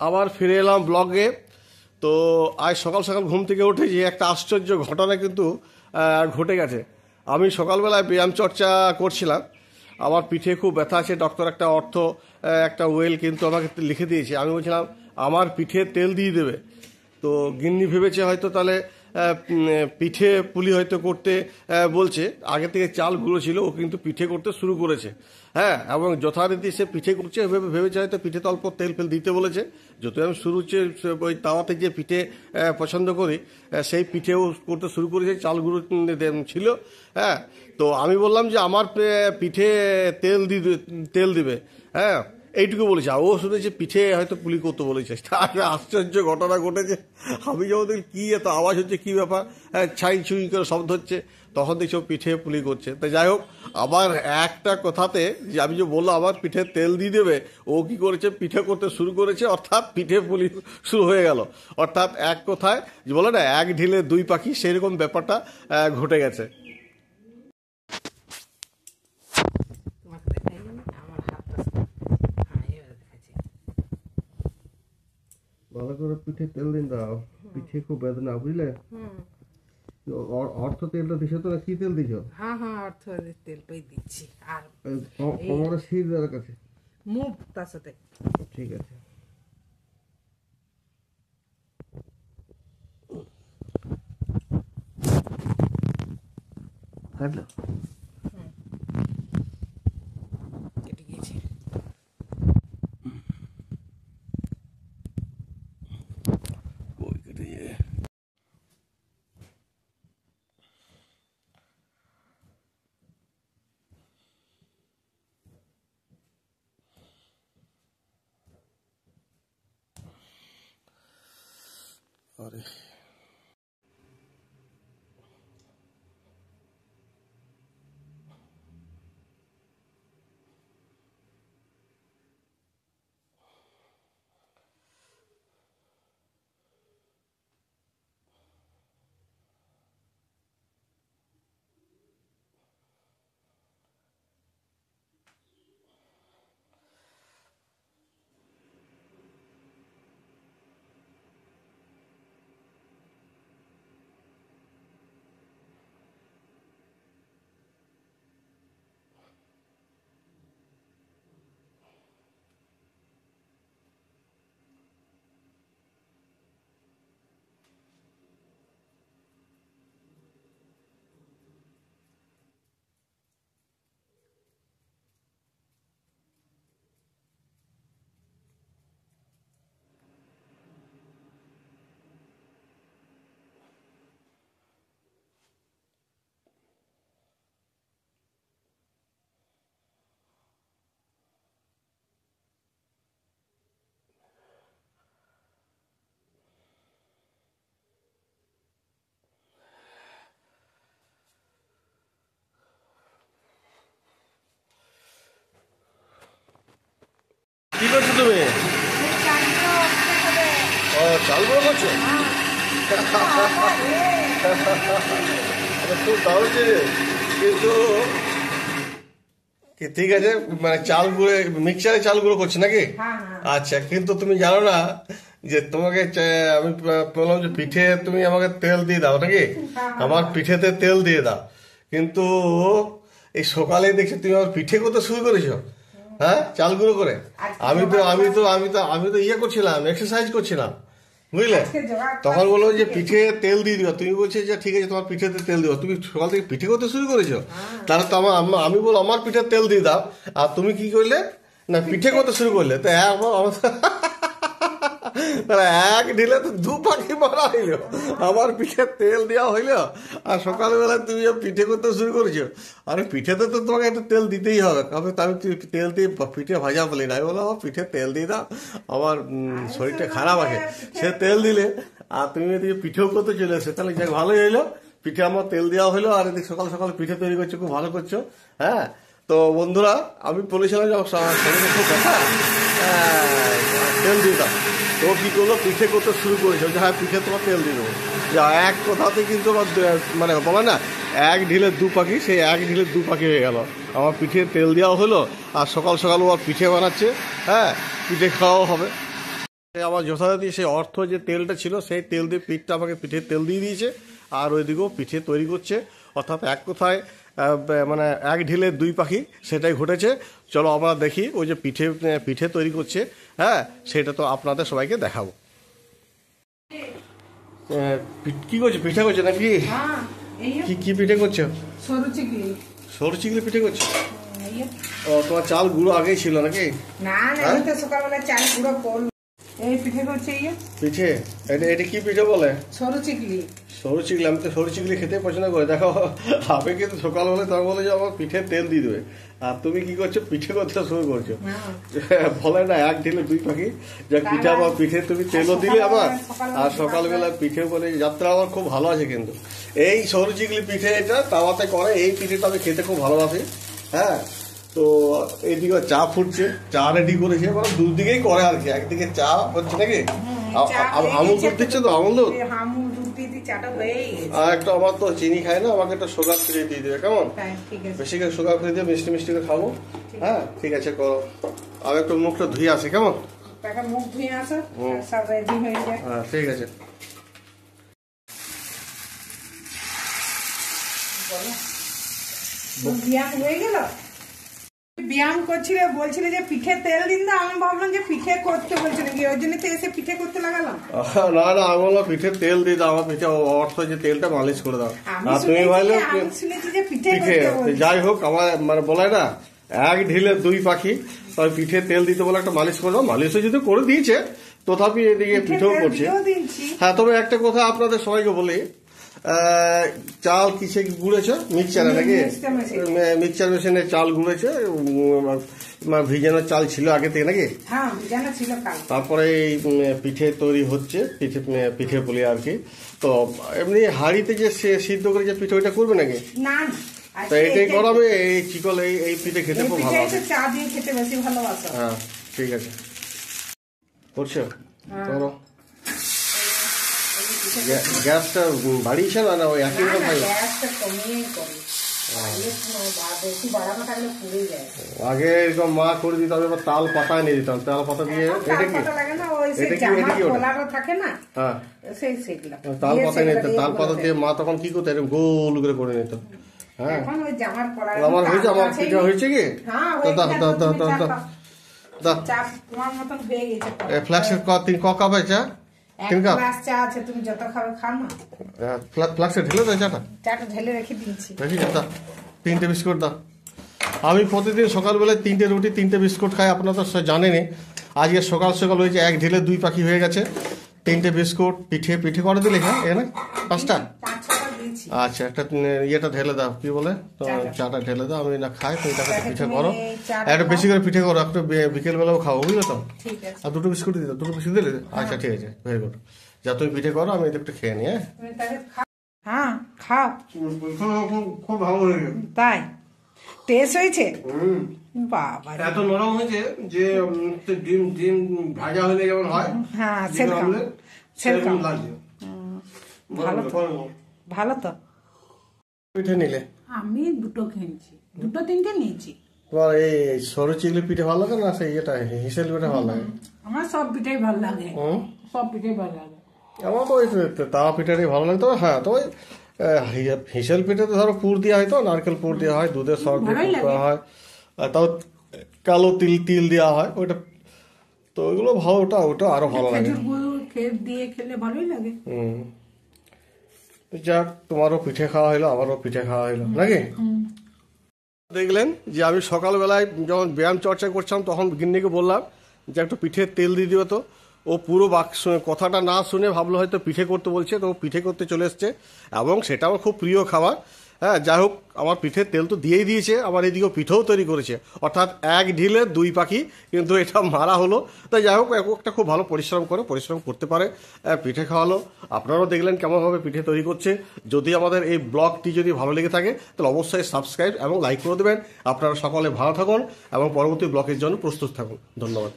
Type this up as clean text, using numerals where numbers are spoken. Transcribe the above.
আবার ফিরে এলাম ব্লগে। তো আজ সকাল সকাল ঘুম থেকে উঠে যে একটা আশ্চর্য ঘটনা কিন্তু ঘটে গেছে। আমি সকালবেলায় ব্যায়াম চর্চা করছিলাম, আমার পিঠে খুব ব্যথা আছে, ডক্টর একটা ওয়েল কিন্তু আমাকে লিখে দিয়েছে। আমি বলছিলাম আমার পিঠে তেল দিয়ে দেবে, তো গিন্নি ভেবেছে হয়তো তাহলে পিঠে পুলি হয়তো করতে বলছে। আগে থেকে চাল গুঁড়ো ছিল, ও কিন্তু পিঠে করতে শুরু করেছে। হ্যাঁ, এবং যথারীতি সে পিঠে করছে, ভেবেছে হয়তো পিঠে অল্প তেল ফেল দিতে বলেছে। যতই আমি শুরু হচ্ছে ওই তাওয়াতে যে পিঠে পছন্দ করি, সেই পিঠেও করতে শুরু করেছে, চাল গুঁড়ো ছিল। হ্যাঁ, তো আমি বললাম যে আমার পিঠে তেল দিবে। হ্যাঁ, এইটুকু বলেছে। ও শুনেছে পিঠে হয়তো পুলি করতে বলেছে। আশ্চর্য ঘটনা ঘটেছে। আমি যখন দেখি কি এত আওয়াজ হচ্ছে, কি ব্যাপার, ছাই ছুই করে শব্দ হচ্ছে, তখন দেখছি ও পিঠে পুলি করছে। তো যাই হোক, আবার একটা কথাতে যে আমি যে বললাম আমার পিঠে তেল দিয়ে দেবে, ও কি করেছে, পিঠে করতে শুরু করেছে, অর্থাৎ পিঠে পুলি শুরু হয়ে গেল। অর্থাৎ এক কথায় যে বলে না, এক ঢিলে দুই পাখি, সেরকম ব্যাপারটা ঘটে গেছে। ভালো করে পিঠে তেল দিন দাও, পিঠে খুব বেদনা, বুঝলে? অর্থ তেলটা দিছো তো, কি তেল দিছো? হ্যাঁ হ্যাঁ, অর্থ তেল পাই দিচ্ছি। আর কোমরের শির কাছে মুভ তার সাথে। ঠিক আছে। কাটলো কেটে গিয়েছে। আরে কি করছো তুমি? ও, চাল গুঁড়ো করছো? খুব দারুণ জিনিস। কিন্তু ঠিক আছে, মানে চাল গুঁড়ো, মিক্সারে চাল গুঁড়ো করছে নাকি? আচ্ছা, কিন্তু তুমি জানো না যে তোমাকে আমি বললাম যে পিঠে তুমি আমাকে তেল দিয়ে দাও নাকি? আমার পিঠেতে তেল দিয়ে দাও, কিন্তু এই সকালে দেখছি তুমি আমার পিঠে করতে শুরু করেছো। হ্যাঁ, চাল গুঁড়ো করে। আমি তো ইয়ে করছিলাম, এক্সারসাইজ করছিলাম, বুঝলে? তখন বললো যে পিঠে তেল দিয়ে দিও, তুমি বলছো যে ঠিক আছে তোমার পিঠেতে তেল দিও। তুমি সকাল থেকে পিঠে করতে শুরু করেছো, তাহলে তো আমি বলো আমার পিঠে তেল দিয়ে দাও, আর তুমি কি করলে না পিঠে করতে শুরু করলে। তো তাহলে এক ঢিলে তো দু পাখি মারা হইল, আমার পিঠে তেল দেওয়া হইলো, আর সকালবেলা তুমি পিঠে করতে শুরু করেছো। আরে পিঠেতে তো তোমাকে একটু তেল দিতেই হবে, আমি তেল দিয়ে পিঠে ভাজা বলি না। আমি বললাম আমার পিঠে তেল দিয়ে দাও, আমার শরীরটা খারাপ আছে। সে তেল দিলে, আর তুমি এদিকে পিঠেও করতে চলে এসে, তাহলে যাক ভালোই হইলো, পিঠে আমার তেল দেওয়া হইলো, আর এদিকে সকাল সকাল পিঠে তৈরি করছো, খুব ভালো করছো। হ্যাঁ, তো বন্ধুরা, আমি বলেছিলাম যে শরীরে খুব ব্যথা, তেল দিয়ে দাও। তো কি করলো, পিঠে করতে শুরু করেছে যে হ্যাঁ পিঠে তোমার তেল দিয়ে দেবো। যা এক কথাতে কিন্তু আমার মানে বলে না, এক ঢিলে দু পাখি, সেই এক ঢিলে দু পাখি হয়ে গেল। আমার পিঠে তেল দেওয়া হলো, আর সকাল সকাল ও পিঠে বানাচ্ছে। হ্যাঁ, পিঠে খাওয়াও হবে। আমার যথারীতি সেই অর্থ যে তেলটা ছিল সেই তেল দিয়ে পিঠটা আমাকে পিঠের তেল দিয়ে দিয়েছে, আর ওইদিকেও পিঠে তৈরি করছে। অর্থাৎ এক কথায় মানে এক ঢিলে দুই পাখি, সেটাই ঘটেছে। চলো আমরা দেখি ওই যে পিঠে তৈরি করছে, হ্যাঁ সেটা তো আপনাদের সবাইকে দেখাবো। কি করছো, পিঠে করছো নাকি? হ্যাঁ, এই কি কি পিঠে করছো? সরু চিংড়ি। সরু চিংড়ি পিঠে করছো? এই ও, তোমার চাল গুঁড়ো আগেই ছিল নাকি? না না, আমি তো সকালবেলা চাল গুঁড়ো করল। এই পিঠে করছে এই পিঠে, এটা কি পিঠে বলে? সরু চিংড়ি। সরু চিংড়ি, আমি তো সরু চিংড়ি খেতে পছন্দ করি। দেখো আমি কিন্তু সকালবেলা তখন বলে যে আমার পিঠে তেল দিয়ে দেবে, আর তুমি কি করছো, পিঠে করতে শুরু করছো। বলে না এক ঢিলে দুই পাখি, যে পিঠে আমার পিঠে তুমি তেলও দিলে আবার, আর সকালবেলা পিঠে বলে যাত্রা আমার খুব ভালো আছে। কিন্তু এই সরু চিংড়ি পিঠে এটা তাওয়াতে করে, এই পিঠেটা আমি খেতে খুব ভালোবাসি। হ্যাঁ, তো এইদিকে চা ফুটছে, চা রেডি করেছে, মানে দুদিকেই করে আর কি। একদিকে চা হচ্ছে নাকি, আমুল দুধ দিচ্ছে তো, আমুল দুধ। আর একটা আমার তো চিনি খাই না, আমাকে একটা সুগার ফ্রি দিয়ে দেবে, কেমন? বেশি করে সুগার ফ্রি দিয়ে মিষ্টি মিষ্টি করে খাবো। হ্যাঁ ঠিক আছে, করো। আমি একটু মুখটা ধুয়ে আসি, কেমন? মুখ ধুয়ে আসো, সব রেডি হয়ে যায়। হ্যাঁ ঠিক আছে। ব্যায়াম হয়ে গেল? ব্যায়াম করছিলে, বলছিলে যে পিঠে তেল দিন না, আমি ভাবলাম যে পিঠে করতে বলছে নাকি, ওই জন্য তো এসে পিঠে করতে লাগালাম। না না, আমি বললাম পিঠে তেল দিয়ে দাও, আমার পিঠে অর্থ যে তেলটা মালিশ করে দাও। আর তুমি ভাবলে শুনেছি যে পিঠে পিঠে, যাই হোক আমার মানে বলাই না এক ঢিলে দুই পাখি, তবে পিঠে তেল দিতে বলে একটা মালিশ করে দাও। মালিশও যদি করে দিয়েছে, তথাপি এদিকে পিঠেও করছে। হ্যাঁ, তবে একটা কথা আপনাদের সবাইকে বলি, চাল কিসে গুঁড়েছ? মিক্সচারে নাকি? মিক্সচার মেশিনে চাল গুঁড়েছে, ভিজানো চাল ছিল আগে থেকে নাকি? তারপরে এই পিঠে তৈরি হচ্ছে, পিঠে বলি আর কি। তো এমনি হাঁড়িতে যে সিদ্ধ করে যে পিঠে, ওইটা করবে নাকি? না, তো এটাই করাবে। এই চিকল এই পিঠে খেতে খুব ভালো লাগে। চা দিয়ে খেতে বেশি ভালোবাসো। হ্যাঁ ঠিক আছে, করছো করো। গ্যাসটা বাড়িয়েছে না, ওই একই রকম খাই? আগে এরকম মা করে দিতাম, এবার তাল পাতায় নিয়ে দিতাম, তাল পাতা দিয়ে। এটা কি থাকে না? হ্যাঁ, তাল পাতায় নিত, তাল পাতা দিয়ে মা তখন কি করতো, এরকম গোল করে করে নিত। হ্যাঁ, আমার হয়েছে, আমার পিঠা হয়েছে কি? ফ্লাক্সের ক কাপ চা? তিন কাপ ফ্লাক্সে ঢেলে দাও চাটা, তিনটে বিস্কুট দাও। আমি প্রতিদিন সকালবেলায় 3টে রুটি 3টে বিস্কুট খাই, আপনারা তো পিঠে আজকে সকাল সকাল হয়েছে এক ঢিলে দুই পাখি হয়ে গেছে। 3টে বিস্কুট, পিঠে করে দিলে হ্যাঁ, এখানে 5টা। আচ্ছা, একটা ইয়েটা ঢেলে দাও, কি বলে, চাটা ঢেলে দাও। আমি না খাই, তুমি তাকে পিঠে করো, একটা বেশি করে পিঠে করো, একটু বিকেলবেলাও খাও, বুঝলে তো? আর 2টো বিস্কুট দিতে, 2টো বিস্কুট দিলে? আচ্ছা ঠিক আছে, ভেরি গুড। যা তুমি পিঠে করো, আমি একটু খেয়ে নিই। হ্যাঁ খাও, খুব ভালো লাগে। তাই টেস্ট হয়েছে? বাবা, এত নরম হয়েছে যে ডিম ডিম ভাজা হলে যেমন হয়, হ্যাঁ সেরকম লাগছে। ভালো তো। পিঠে নিলে? আমি 2টো খেয়েছি, 2টো 3টে নিয়েছি। তোমার এই সরু চিংড়ি পিঠে ভালো লাগে না সেই এটা হিসেল পিঠে ভালো লাগে? আমার সব পিঠাই ভালো লাগে, সব পিঠাই ভালো লাগে। আমার তো ওই তাওয়া পিঠাটাই ভালো লাগে। তবে হ্যাঁ, তবে হিসেল পিঠাতে ধরো পুর দেওয়া হয়, তো নারকেল পুর দেওয়া হয়, দুধের সর দিয়ে পুর দেওয়া হয়, তাও কালো তিল দেওয়া হয়, ওইটা তো ওইগুলো ভালো, ওটা আরো ভালো লাগে। দিয়ে খেলে ভালোই লাগে। যাক, তোমারও পিঠে খাওয়া হলো, আমারও পিঠে খাওয়া হলো নাকি? দেখলেন যে আমি সকালবেলায় যখন ব্যায়াম চর্চা করছিলাম, তখন গিন্নিকে বললাম যে একটু পিঠের তেল দিয়ে দিও। তো ও পুরো কথাটা না শুনে ভাবলো হয়তো পিঠে করতে বলছে, তো ও পিঠে করতে চলে এসছে, এবং সেটা আমার খুব প্রিয় খাবার। হ্যাঁ, যাই হোক, আমার পিঠের তেল তো দিয়েই দিয়েছে, আবার এদিকেও পিঠেও তৈরি করেছে। অর্থাৎ এক ঢিলে দুই পাখি, কিন্তু এটা মারা হলো। তাই যাই হোক, একটা খুব ভালো পরিশ্রম করতে পারে, পিঠে খাওয়ালো। আপনারাও দেখলেন কেমনভাবে পিঠে তৈরি করছে। যদি আমাদের এই ব্লগটি যদি ভালো লেগে থাকে, তাহলে অবশ্যই সাবস্ক্রাইব এবং লাইক করে দেবেন। আপনারা সকলে ভালো থাকুন এবং পরবর্তী ব্লগের জন্য প্রস্তুত থাকুন। ধন্যবাদ।